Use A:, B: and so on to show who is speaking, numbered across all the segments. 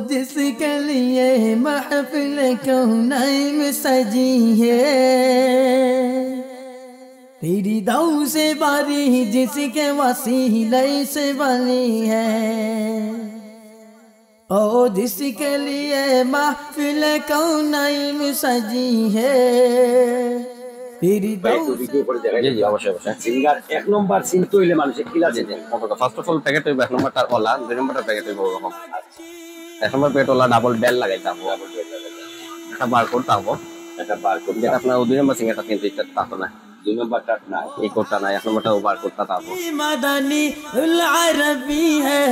A: जिसके लिए महफिल कौनैन सजी है, तेरी दौ से बारी जिसके वसीले से बनी है। ओ जिसके लिए महफिल कौनैन सजी है, तेरी दौ
B: সিঙ্গার এক নম্বর সিন তৈলে মানুষের কিলা যেতেন কতটা ফার্স্ট অফ অল প্যাকেট হইবে এক নম্বরটা ওলা দুই নম্বরটা প্যাকেট হইবে ওরকম এক নম্বর প্যাকেট ওলা ডাবল বেল লাগাইতাম একটা বারকোড তাবো একটা বারকোড যেটা আপনার দুই নম্বর সিঙ্গারটা কিন্তু এটা তাতো না দুই নম্বরটা না এই কোডটা না এক নম্বরটা বারকোডটা তাবো
A: मदनी उल अरबी है।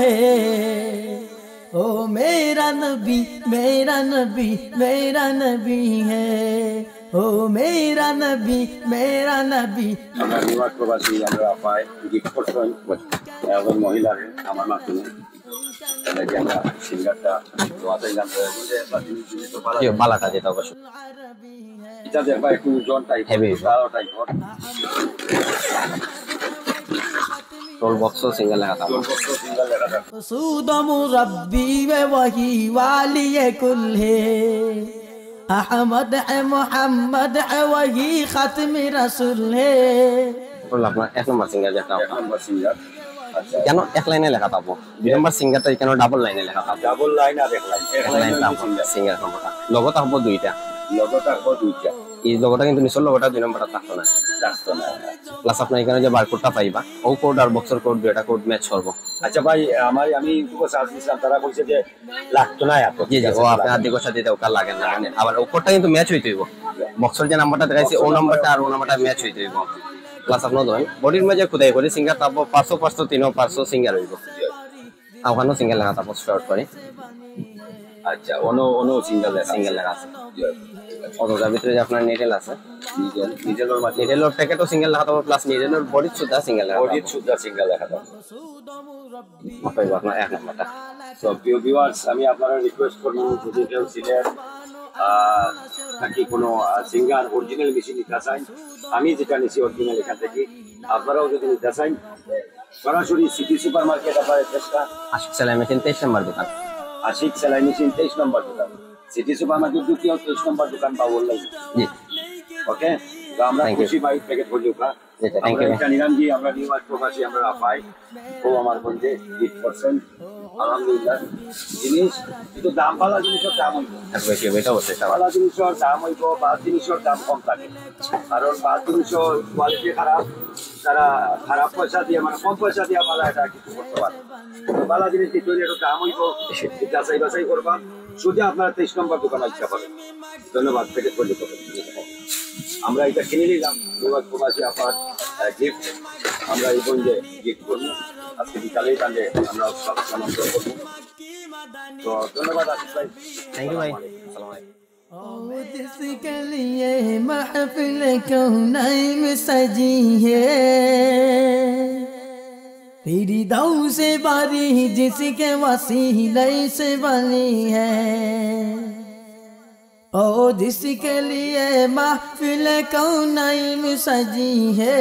A: ओ मेरा नबी मेरा नबी मेरा नबी है, ओ मेरा नबी मेरा नबी।
B: আমরা নিউইয়র্ক প্রবাসী আমরা পাই গিফট করছেন এবং মহিলারে আমার মাধ্যমে তাহলে আমরা সিঙ্গারটা দোয়াতেই জানতে হবে যে বালাটা যেটা অবশ্য এটা দেখবা একটু ওজন টাইপ হেভি ভালো টাইপ टोल बॉक्स सिंगल लगा था
A: सूद मुरब्बी व वही वाली कुल है, अहमद है मोहम्मद है वही खत्म रसूल है।
B: टोल अपना एक नंबर सिंगल যেটা এক নম্বর সিঙ্গার কেন এক লাইনে লেখা থাকবো দুই নম্বর সিঙ্গারটা কেন ডাবল লাইনে লেখা থাকবো ডাবল লাইন আর এক লাইন সিঙ্গার নম্বরটা লোগো থাকবো দুইটা এই লোগোটা কিন্তু নিচের লোগোটা দুই নম্বরটা থাকতো না প্লাস আপনার এখানে যে বারকোডটা পাইবা ও কোড আর বক্সের কোড দুইটা কোড ম্যাচ করবো। আচ্ছা ভাই আমি সার্চ দিছিলাম তারা বলছে যে লাগতো না এত জি জি ও আপনার আদিকের সাথে এটা ওকার লাগে না মানে আবার ও কোডটা কিন্তু ম্যাচ হইতে হইব বক্সের যে নাম্বারটা দেখাইছে ও নাম্বারটা আর ও নাম্বারটা ম্যাচ হইতে হইব প্লাস আপনার ধরেন বডির মাঝে খুদাই করে সিঙ্গার তারপর 500 300 500 সিঙ্গার হইব ওখানেও সিঙ্গেল লাগা তারপর শর্ট করে আচ্ছা অনো সিঙ্গেল লাগা আছে অতটার ভিতরে যে আপনার নেটেল আছে নিডেলের প্যাকেটও সিঙ্গেল লাগা থাকবে প্লাস নিডেলের বডির সুদ্ধা সিঙ্গেল লাগা থাকবে আপনার এক নম্বরটা। তো প্রিয় ভিউয়ার্স আমি আপনারা রিকোয়েস্ট করবো যদি কেউ সিলেট নাকি কোনো সিঙ্গার অরিজিনাল মেশিন নিতে চান আমি যেটা নিচ্ছি অরিজিনাল এখান থেকে আপনারাও যদি নিতে চান সরাসরি সিটি সুপার মার্কেট আপনার চেষ্টা আশিক সেলাই মেশিন 23 নম্বর দোকান আশিক সেলাই মেশিন 23 নম্বর দোকান সিটি সুপার মার্কেট দ্বিতীয় 23 নম্বর দোকান বা অনলাইন জি ওকে। তো আমরা খুশি ভাই প্যাকেট করলি কা থ্যাংক ইউ এটা নিরামজি আমরা নিউইয়র্ক প্রবাসী আমরা পাই ও আমার বন্ধে 8% আলহামদুলিল্লাহ জিনিস কিন্তু দাম ভালো জিনিসের দাম হইব বেশি এটা হচ্ছে ভালো জিনিসের দাম হইব বা জিনিসের দাম কম থাকে কারণ বা জিনিসের কোয়ালিটি খারাপ তারা খারাপ পয়সা দিয়ে মানে কম পয়সা দিয়ে ভালো এটা কিছু করতে পারে ভালো জিনিস কি তৈরি একটু দাম হইব যাচাই বাছাই করবা শুধু আপনারা 23 নম্বর দোকানে ইচ্ছা পাবেন। ধন্যবাদ প্যাকেট করলে আমরা এটা কিনে নিলাম নিউইয়র্ক প্রবাসী আপনার গিফট আমরা এই বন্ধে গিফট করবো আজকে বিকালেই তাহলে আমরা সব সামন্ত করবো। তো ধন্যবাদ আশিস ভাই থ্যাংক ইউ ভাই আসসালামু আলাইকুম।
A: ओ जिसके लिए महफिल कौनैन सजी है, तेरी दौ से बारी जिसके वसीले से बनी है। ओ जिसके लिए महफिल कौनैन सजी है,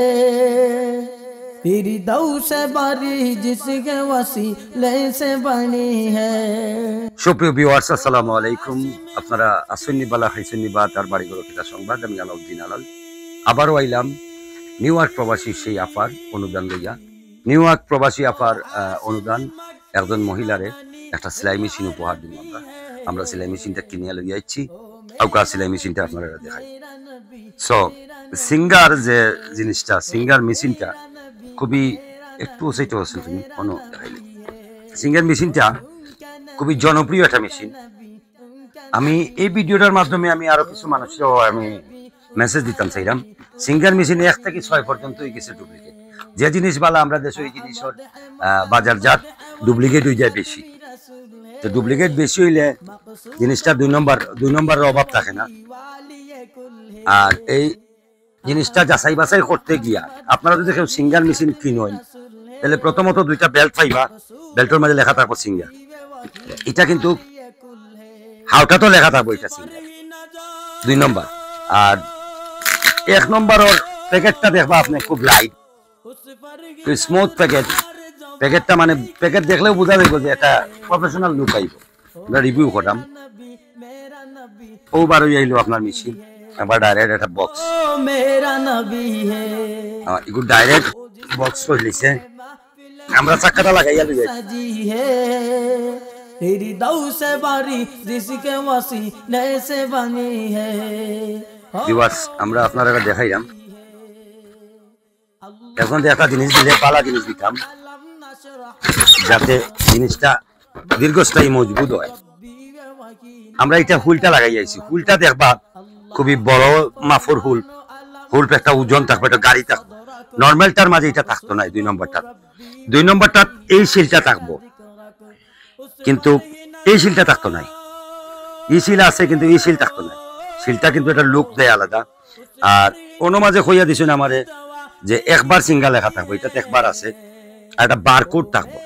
A: तेरी दौ से बारी जिसके वसीले से बनी है।
C: সুপ্রিয় ভিউয়ার্স আসসালামু আলাইকুম আপনারা আসুন্নি বালা খাইসুন্নি বা তার বাড়ি গরো কিতা সংবাদ আমি আলাউদ্দিন আলাল আবারও আইলাম নিউইয়র্ক প্রবাসী সেই আফার অনুদান লইয়া। নিউইয়র্ক প্রবাসী আফার অনুদান একজন মহিলারে একটা সেলাই মেশিন উপহার দিব আমরা সেলাই মেশিনটা কিনে লইয়া আইছি আউকা সেলাই মেশিনটা আপনারা দেখাই। সো সিঙ্গার যে জিনিসটা সিঙ্গার মেশিনটা খুবই একটু সেটা আছে তুমি কোনো দেখাইলে সিঙ্গার মেশিনটা খুবই জনপ্রিয় একটা মেশিন। আমি এই ভিডিওটার মাধ্যমে আমি আরো কিছু মানুষকেও আমি মেসেজ দিতাম চাইলাম সিঙ্গার মেশিন 1 থেকে 6 পর্যন্তই গেছে ডুপ্লিকেট যে জিনিস বালা আমরা দেশে ওই জিনিসের বাজারজাত ডুপ্লিকেট হয়ে যায় বেশি। তো ডুপ্লিকেট বেশি হইলে জিনিসটা দুই নম্বরের অভাব থাকে না। আর এই জিনিসটা যাচাই বাছাই করতে গিয়া আপনারা যদি কেউ সিঙ্গার মেশিন কিনেন তাহলে প্রথমত 2টা বেল্ট পাইবা বেল্টের মাঝে লেখা থাকবো সিঙ্গার এটা কিন্তু হাওটা তো লেখা থাকবো এটা সিঙ্গার 2 নম্বর। আর 1 নম্বরের প্যাকেটটা দেখবা আপনি খুব লাইট স্মুথ প্যাকেটটা মানে প্যাকেট দেখলেও বোঝা যাবে যে এটা প্রফেশনাল লুক আইব আমরা রিভিউ করলাম। ও বার হয়ে আইলো আপনার মেশিন, আবার ডাইরেক্ট একটা বক্স,
A: मेरा नबी है
C: এগুলো ডাইরেক্ট বক্স করে দিছে। আমরা চাকাটা লাগাইয়া লই যাই।
A: सजी है तेरी दौ से बारी जिसके वसीले से बनी है
C: ভিউয়ার্স, আমরা আপনারা দেখাইলাম। এখন একটা জিনিস দিলে পালা জিনিস দিতাম, যাতে জিনিসটা দীর্ঘস্থায়ী মজবুত হয়। আমরা এটা হুলটা লাগাই আইছি। হুলটা দেখবা খুবই বড় মাফর হুল, হুলটা একটা ওজন থাকবে, একটা গাড়ি থাকবে। নর্মালটার মাঝে এটা থাকতো না। 2 নম্বরটা, 2 নম্বরটা এই শিলটা থাকবো, কিন্তু এই শিলটা থাকতো না। এই শিল আছে কিন্তু এই শিল থাকতো না। শিলটা কিন্তু একটা লুক দেয় আলাদা। আর কোনো মাঝে কইয়া দিছেন আমারে যে একবার সিঙ্গা লেখা থাকবো, এটাতে একবার আছে। আর একটা বারকোড থাকবো,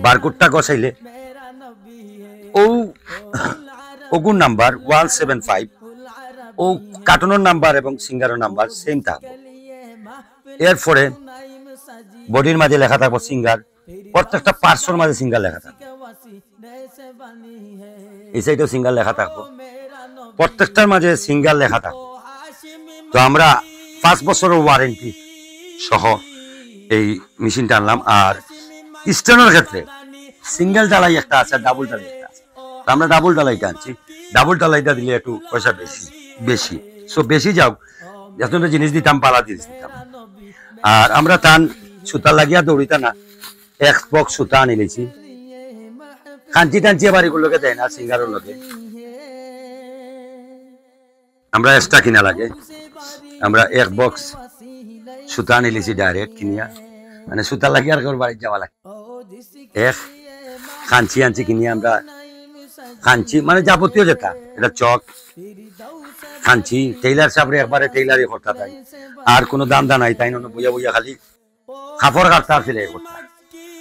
C: বারকোডটা গসাইলে ওগুন নাম্বার 175, ও কার্টুনের নাম্বার এবং সিঙ্গারের নাম্বার সেম থাকবো। এরপরে বডির মাঝে লেখা থাকবো সিঙ্গার, প্রত্যেকটা পার্সোর মাঝে সিঙ্গার লেখা থাকবে। এই সাইডেও সিঙ্গার লেখা থাকবো, প্রত্যেকটার মাঝে সিঙ্গার লেখা থাকবো। তো আমরা 5 বছরের ওয়ারেন্টি সহ এই মেশিনটা আনলাম। আর স্টেনের ক্ষেত্রে সিঙ্গেল ডালাই একটা আছে, ডাবল ডালাই একটা আছে। তো আমরা ডাবল ডালাইটা আনছি। ডাবল ডালাইটা দিলে একটু পয়সা বেশি সো বেশি যাও, যত জিনিস দিতাম পালা জিনিস দিতাম। আর আমরা টান সুতা লাগিয়া দৌড়িতা না, এক বক্স সুতা আনি নিয়েছি। কাঞ্চি টাঞ্চি আবার এগুলোকে দেয় না, সিঙ্গারের লোকে আমরা এক্সট্রা কিনা লাগে। আমরা এক বক্স সুতা আনি নিয়েছি ডাইরেক্ট কিনিয়া, মানে সুতা লাগিয়ে আর বাড়ি যাওয়া লাগে। এক কাঞ্চি আনছি কিনিয়া আমরা, কাঞ্চি মানে যাবতীয় যেটা, এটা চক কাঞ্চি টেইলার সাহেবরে একবারে টেইলারই করতে তাই, আর কোনো দাম দা নাই তাই না, বইয়া বইয়া খালি কাপড় কাটতে আর সিলাই করতে।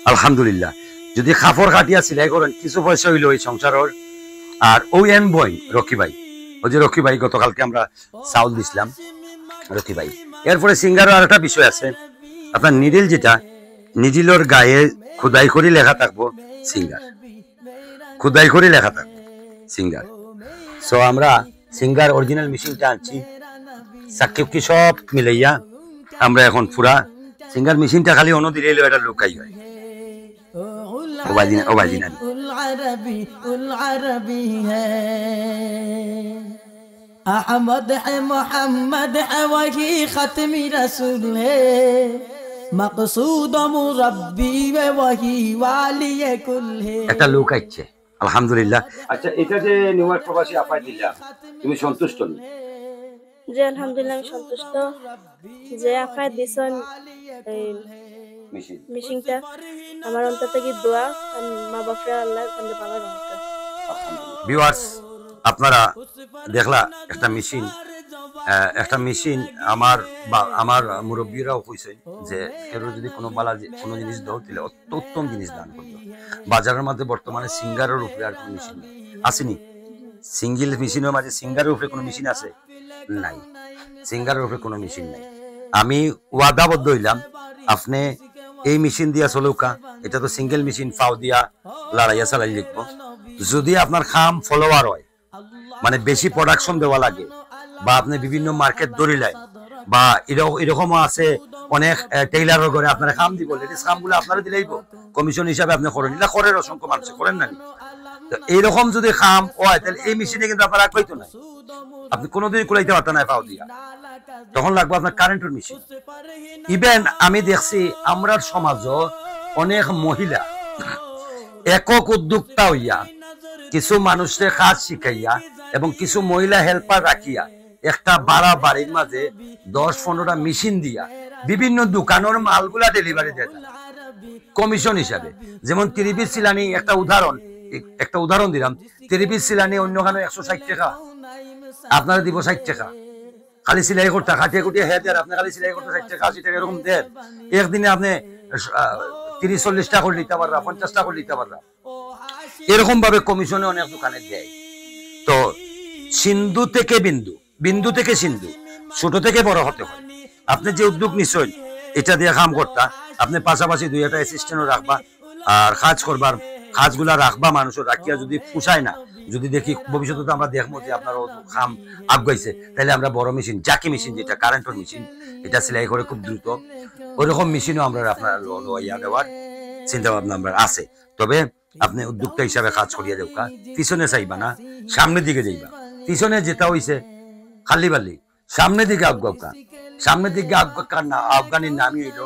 C: আলহামদুলিল্লাহ, যদি কাপড় কাটিয়া সিলাই করেন কিছু পয়সা হইলো এই সংসারের। আর ওই এন বই রকি ভাই, ওই যে রকি ভাই গতকালকে আমরা চাউল দিছিলাম, রকি ভাই। এরপরে সিঙ্গারের আর একটা বিষয় আছে, আপনার নিডিল যেটা, নিডিলের গায়ে খোদাই করে লেখা থাকবো সিঙ্গার, খোদাই করে লেখা থাকবো সিঙ্গার। সো আমরা সিঙ্গার অরিজিনাল মেশিনটা আনছি, সাকিবকি সব মিলাইয়া আমরা এখন পুরা সিঙ্গার মেশিনটা খালি অন্য দিলেই এটা লোকাই হয়।
A: अहमद है मोहम्मद है वही खत्मी रसूल है मकसूद मुरब्बी वे वही वाली कुल है।
C: একটা লোক আইছে আলহামদুলিল্লাহ।
B: আচ্ছা, এটা যে নিউ ইয়র্ক প্রবাসী আপাই দিলাম, তুমি সন্তুষ্ট নি?
D: জি আলহামদুলিল্লাহ, আমি সন্তুষ্ট যে আপাই দিছেন এই মেশিনটা। আমার অন্তর থেকে দোয়া, মা বাপরা আল্লাহ তাদের ভালো রাখুক।
C: ভিউয়ার্স, আপনারা দেখলা একটা মেশিন আমার মুরব্বীরাও কইছে যে কেউ যদি কোনো কোনো জিনিস দাও দিলে উত্তম জিনিস দান করবে। বাজারের মধ্যে বর্তমানে সিঙ্গারের উপরে আর কোনো মেশিন আসেনি। সিঙ্গেল মেশিনের মাঝে সিঙ্গারের উপরে কোনো মেশিন আছে নাই, সিঙ্গারের উপরে কোনো মেশিন নাই। আমি ওয়াদাবদ্ধ হইলাম, আপনি এই মেশিন দিয়া চলৌকা, এটা তো সিঙ্গেল মেশিন, ফাও দিয়া লড়াইয়া চালাই লিখবো। যদি আপনার খাম ফলোয়ার হয়, মানে বেশি প্রোডাকশন দেওয়া লাগে, বা আপনি বিভিন্ন মার্কেট ধরিলেন, বা এরকমও আছে অনেক টেইলারের ঘরে আপনারা খাম দিব, লেডিস খামগুলো আপনারা দিলেইব কমিশন হিসাবে আপনি করেন, এটা করেন, অসংখ্য মানুষ করেন না। তো এইরকম যদি খাম হয় তাহলে এই মেশিনে কিন্তু আপনারা কইতো না, আপনি কোনোদিন কুলাইতে পারতেন না পাও দিয়া, তখন লাগবে আপনার কারেন্টের মেশিন। ইভেন আমি দেখছি আমরার সমাজও অনেক মহিলা একক উদ্যোক্তা হইয়া কিছু মানুষের কাজ শিখাইয়া এবং কিছু মহিলা হেল্পার রাখিয়া একটা বাড়ির মাঝে 10-15টা মেশিন দিয়া বিভিন্ন দোকানের মালগুলা ডেলিভারি দেয় কমিশন হিসাবে। যেমন 30 সিলানি একটা উদাহরণ দিলাম, 30 সিলানি অন্য খানে 160 টাকা, আপনারা দিব 60 টাকা, খালি সিলাই করতে খাটিয়ে কুটিয়ে হ্যাঁ দেয়, আপনি খালি সিলাই করতে 60 টাকা 80 টাকা এরকম দেন। একদিনে আপনি 30-40টা করে নিতে পারবা, 50টা করে নিতে পারবা, এরকম ভাবে কমিশনে অনেক দোকানে দেয়। তো সিন্ধু থেকে বিন্দু, বিন্দু থেকে সিন্ধু, ছোট থেকে বড় হতে হয়। আপনি যে উদ্যোগ নিশ্চয় এটা দিয়ে কাম করতা, আপনি পাশাপাশি 2-একটা অ্যাসিস্ট্যান্টও রাখবা আর কাজ করবার কাজগুলা রাখবা মানুষের রাখিয়া যদি পুষায় না, যদি দেখি ভবিষ্যতে আমরা দেখবো যে আপনার খাম আগাইছে, তাহলে আমরা বড় মেশিন, জাকি মেশিন যেটা কারেন্টের মেশিন, এটা সেলাই করে খুব দ্রুত, ওইরকম মেশিনও আমরা আপনার ইয়া দেওয়ার চিন্তা ভাবনা আমরা আছে। তবে আপনি উদ্যোক্তা হিসাবে কাজ করিয়া যাওকা, পিছনে চাইবা না, সামনের দিকে যাইবা। পিছনে যেটা হইছে খালি বালি, সামনের দিকে আগাউকা, সামনের দিকে আফগানির নামই হইল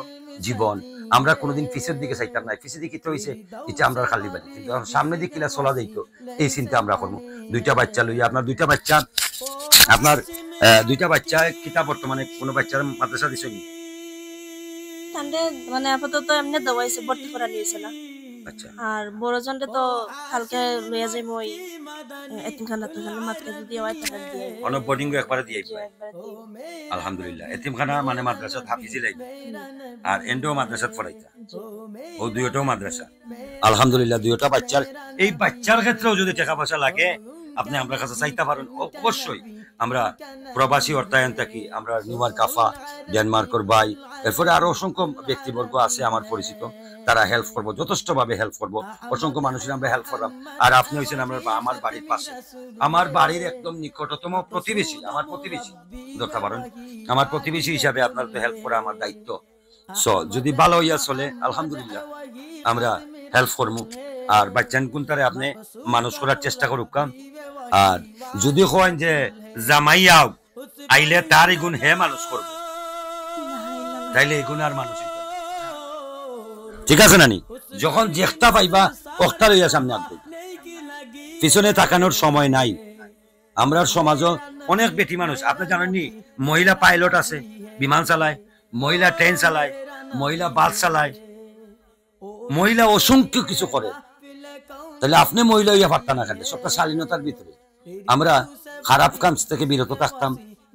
C: জীবন। আমরা কোনোদিন পিছের দিকে চাইতাম না, পিছের দিকে তো হইছে এটা আমরা খালি বালি, কিন্তু সামনের দিকে কিলা চলা যাইতো এই চিন্তা আমরা করবো। দুইটা বাচ্চা লইয়া, আপনার দুইটা বাচ্চা কিতা বর্তমানে কোনো বাচ্চার মাদ্রাসা দিছে নি?
D: মানে আপাতত এমনি দেওয়াইছে, ভর্তি করা নিয়েছে না।
C: আচ্ছা,
D: আর বড় জনটা তো কালকে লইয়া যাই মই এতিমখানা তো মাত্রা যদি হয় তাহলে দিয়ে
C: অনেক বোর্ডিং একবারে দিয়ে আলহামদুলিল্লাহ। এতিমখানা মানে মাদ্রাসা হাফিজি লাগবে, আর এন্ডো মাদ্রাসা পড়াইতা, ও দুইটাও মাদ্রাসা। আলহামদুলিল্লাহ দুইটা বাচ্চার, এই বাচ্চার ক্ষেত্রেও যদি টাকা পয়সা লাগে আপনি আমরা কাছে চাইতে পারেন, অবশ্যই আমরা প্রবাসী অর্থায়ন থাকি, আমরা নিউইয়র্ক আফা, ডেনমার্কের ভাই, এরপরে আরো অসংখ্য ব্যক্তিবর্গ আছে আমার পরিচিত, তারা হেল্প করবো, যথেষ্ট ভাবে হেল্প করবো। অসংখ্য মানুষের আমরা হেল্প করলাম। আর আপনি হয়েছেন আমার বাড়ির পাশে, আমার বাড়ির একদম নিকটতম প্রতিবেশী, আমার প্রতিবেশী ধরতে পারেন, আমার প্রতিবেশী হিসাবে আপনার তো হেল্প করা আমার দায়িত্ব। যদি ভালো হইয়া চলে আলহামদুলিল্লাহ আমরা হেল্প করবো। আর বাচ্চান কোনটারে আপনি মানুষ করার চেষ্টা করুক। আর যদি হয় যে জামাইয়াও আইলে তার এগুণ হে মানুষ করবো, তাইলে এগুণ আর মানুষ, ঠিক আছে নানি? যখন জেখটা পাইবা অখটা লইয়া সামনে আসবে, পিছনে তাকানোর সময় নাই। আমরা সমাজও অনেক বেটি মানুষ, আপনি জানেননি মহিলা পাইলট আছে, বিমান চালায়, মহিলা ট্রেন চালায়, মহিলা বাস চালায়, মহিলা অসংখ্য কিছু করে। তাহলে আপনি মহিলা হইয়া পারতা না কেন? সবটা শালীনতার ভিতরে আমরা খারাপ কাজ থেকে বিরত থাকতাম,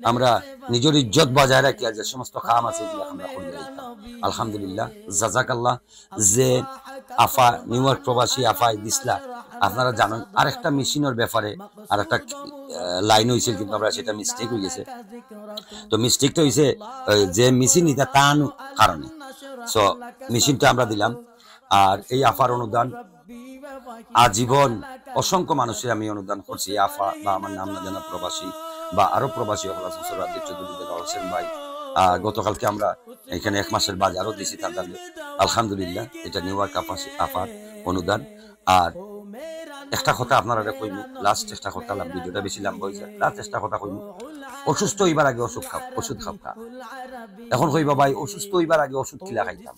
C: আমরা নিজের ইজ্জত বজায় রাখি, যে সমস্ত কাম আছে এগুলো আমরা করে দিতাম। আলহামদুলিল্লাহ, জাজাকাল্লাহ। যে আফা নিউইয়র্ক প্রবাসী আফা দিসলা, আপনারা জানেন আরেকটা মেশিনের ব্যাপারে আর একটা লাইন হয়েছিল, কিন্তু আমরা সেটা মিস্টেক হয়ে গেছে। তো মিস্টেকটা হয়েছে যে মেশিন এটা তার কারণে, সো মেশিনটা আমরা দিলাম। আর এই আফার অনুদান আজীবন অসংখ্য মানুষের আমি অনুদান করছি। আফা বা আমার নাম না জানা প্রবাসী বা আরো প্রবাসী হোসেন ভাই, গতকালকে আমরা এখানে 1 মাসের বাজারও দিয়েছি তাদের, আলহামদুলিল্লাহ। এটা নিউইয়র্ক আফার অনুদান। আর একটা কথা আপনারা কইমু, লাস্ট একটা কথা, ভিডিওটা বেশি লম্বা হয়ে যায়, লাস্ট একটা কথা কইমু, অসুস্থ হইবার আগে ওষুধ খাওয়া। এখন কইবা ভাই অসুস্থ হইবার আগে ওষুধ কিলা খাইতাম?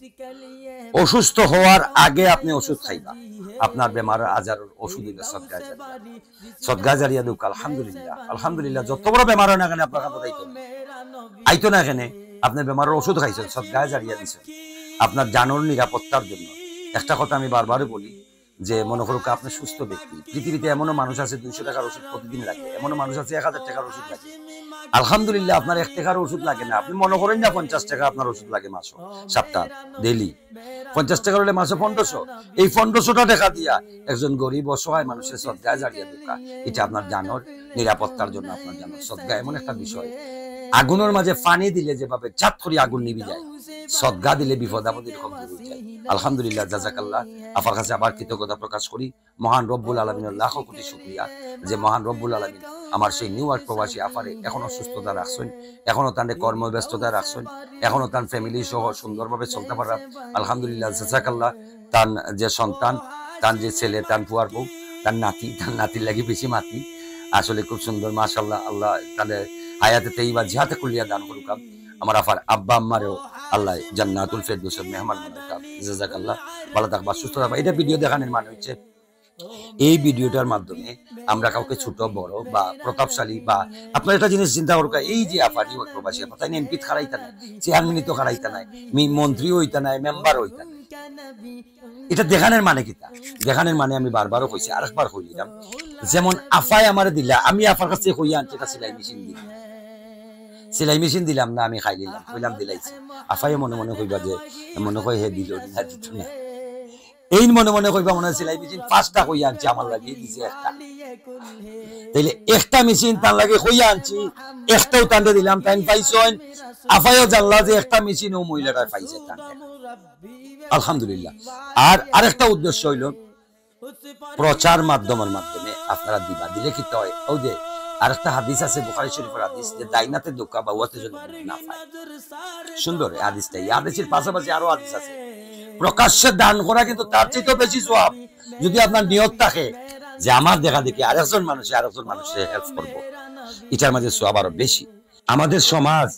C: অসুস্থ হওয়ার আগে আপনি ওষুধ খাইবা। আপনার বেমার আজারের ওষুধ হইলে সদকা জারিয়া দুক। আলহামদুলিল্লাহ, আলহামদুলিল্লাহ। যত বড় বেমার হয় না কেন আপনার কাছে আইতো না এখানে, আপনি বেমারের ওষুধ খাইছেন, সদকা জারিয়া দিছেন আপনার জানোর নিরাপত্তার জন্য। একটা কথা আমি বারবারই বলি, যে মনে করুক আপনি সুস্থ ব্যক্তি, পৃথিবীতে এমনও মানুষ আছে 200 টাকার ওষুধ প্রতিদিন লাগে, এমনও মানুষ আছে 1000 টাকার ওষুধ লাগে। আলহামদুলিল্লাহ আপনার 1 টাকার ওষুধ লাগে না। আপনি মনে করেন না 50 টাকা আপনার ওষুধ লাগে মাসে, সপ্তাহ ডেইলি 50 টাকা হলে মাসে 1500। এই 1500টা টাকা দিয়া একজন গরিব অসহায় মানুষের সদকায় জারিয়া দোকা, এটা আপনার জানোর নিরাপত্তার জন্য। আপনার জানোর সদকা এমন একটা বিষয়, আগুনের মাঝে পানি দিলে যেভাবে চাট করে আগুন নিভে যায়, সদকা দিলে বিপদ আপদ এরকম দূর হয়ে যায়। আলহামদুলিল্লাহ, জাযাকাল্লাহ। আফার কাছে আবার কৃতজ্ঞতা প্রকাশ করি। মহান রব্বুল আলামিনের লাখো কোটি শুকরিয়া যে মহান রব্বুল আলামিন আমার সেই নিউইয়র্ক প্রবাসী আফারে এখনো সুস্থতা রাখছেন, এখনো তার কর্মব্যস্ততা রাখছেন, এখনো তার ফ্যামিলি সহ সুন্দরভাবে চলতে পারা। আলহামদুলিল্লাহ, জাযাকাল্লাহ। তার যে সন্তান, তার যে ছেলে, তার ফুয়ার বউ, তার নাতির লাগি বেশি মাতি, আসলে খুব সুন্দর মাশাআল্লাহ। আল্লাহ তাদের হায়াতে তাইয়্যিবা জিহাতে কুল্লিয়া দান করুক। আমার আফার আব্বা আম্মারেও আল্লাহ জান্নাতুল ফেরদৌসের মেহমান বানাক। জাযাকাল্লাহ। ভালো থাকবা, সুস্থ থাকবা। এটা ভিডিও দেখানোর মানে হচ্ছে এই ভিডিওটার মাধ্যমে আমরা কাউকে ছোট বড় বা প্রতাপশালী বা আপনার একটা জিনিস চিন্তা করুক, এই যে আফা নিউইয়র্ক প্রবাসী আফা, তাই এমপি খারাইতা নাই, চেয়ারম্যানই তো খারাইতা নাই, মন্ত্রী হইতা নাই, মেম্বার হইতা নাই। এটা দেখানোর মানে কিতা? দেখানোর মানে আমি বারবারও কইছি, আরেকবার কই দিলাম, যেমন আফায় আমারে দিলা, আমি আফার কাছে কইয়া আনছি একটা সেলাই মেশিন দিই, সেলাই মেশিন দিলাম না, আমি খাই নিলাম, কইলাম দিলাইছি। আফাই মনে মনে কইবা যে মনে হয় হে দিল না, দিত না। এই মনে মনে কইবা মনে হয় সেলাই মেশিন 5টা কইয়া আনছি, আমার লাগিয়ে দিছে একটা। তাইলে একটা মেশিন তার লাগে কইয়া আনছি, একটাও টানতে দিলাম, টাইম পাইছেন। আফাইও জানলা যে একটা মেশিন ও মহিলাটা পাইছে টানতে। আলহামদুলিল্লাহ। আর আরেকটা উদ্দেশ্য হইল, প্রচার মাধ্যমের মাধ্যমে আপনারা দিবা, দিলে কি হয়, ওই যে আরেকটা হাদিস আছে বুখারী শরীফের হাদিস, যে ডাইনাতে ধোঁকা বা ওয়াতে জন্য না পায়। সুন্দর এই হাদিসটা। এই হাদিসের পাশাপাশি আরো হাদিস আছে। প্রকাশ্যে দান করা কিন্তু তার চেয়ে বেশি সওয়াব, যদি আপনার নিয়ত থাকে যে আমার দেখা দেখি আরেকজন মানুষের হেল্প করবো, এটার মাঝে সওয়াব আরো বেশি। আমাদের সমাজ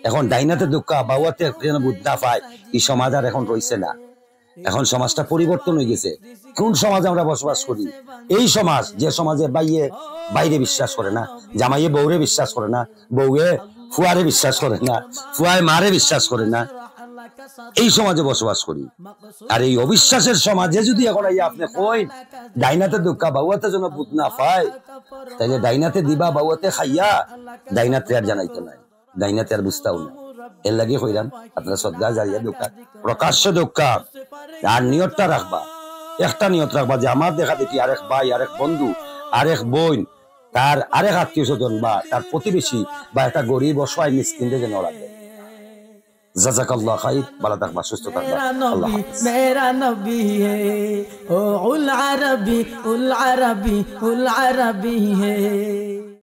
C: এখন ডাইনাতে ধোঁকা বা ওয়াতে যেন বুদ্ধ না পায়, এই সমাজ আর এখন রয়েছে না। এখন সমাজটা পরিবর্তন হয়ে গেছে। কোন সমাজে আমরা বসবাস করি? এই সমাজ, যে সমাজে বাইয়ে বাইরে বিশ্বাস করে না, জামাইয়ে বউরে বিশ্বাস করে না, বউয়ে ফুয়ারে বিশ্বাস করে না, ফুয়ায় মারে বিশ্বাস করে না, এই সমাজে বসবাস করি। আর এই অবিশ্বাসের সমাজে যদি এখন আপনি কই ডাইনাতে ধোঁকা বাউয়াতে যেন বুধ না পায়, তাইলে ডাইনাতে দিবা বাউয়াতে খাইয়া ডাইনাতে আর জানাইতো নাই, ডাইনাতে আর বুঝতাও না। এর লাগে কইরাম আপনারা সদগা জারিয়া ধোঁকা, প্রকাশ্য ধোঁকা। আর নিয়তটা রাখবা, একটা নিয়ত রাখবা যে আমার দেখা দেখি আরেক ভাই, আরেক বন্ধু, আরেক বোন, তার আরেক আত্মীয় স্বজন বা তার প্রতিবেশী বা একটা গরিব অসহায় মিসকিনদের যেন রাখবে। জাযাকাল্লাহ খাইর, ভালো থাকবা, সুস্থ থাকবা। আল্লাহ হাফেজ।
A: मेरा नबी है ओ उल अरबी है।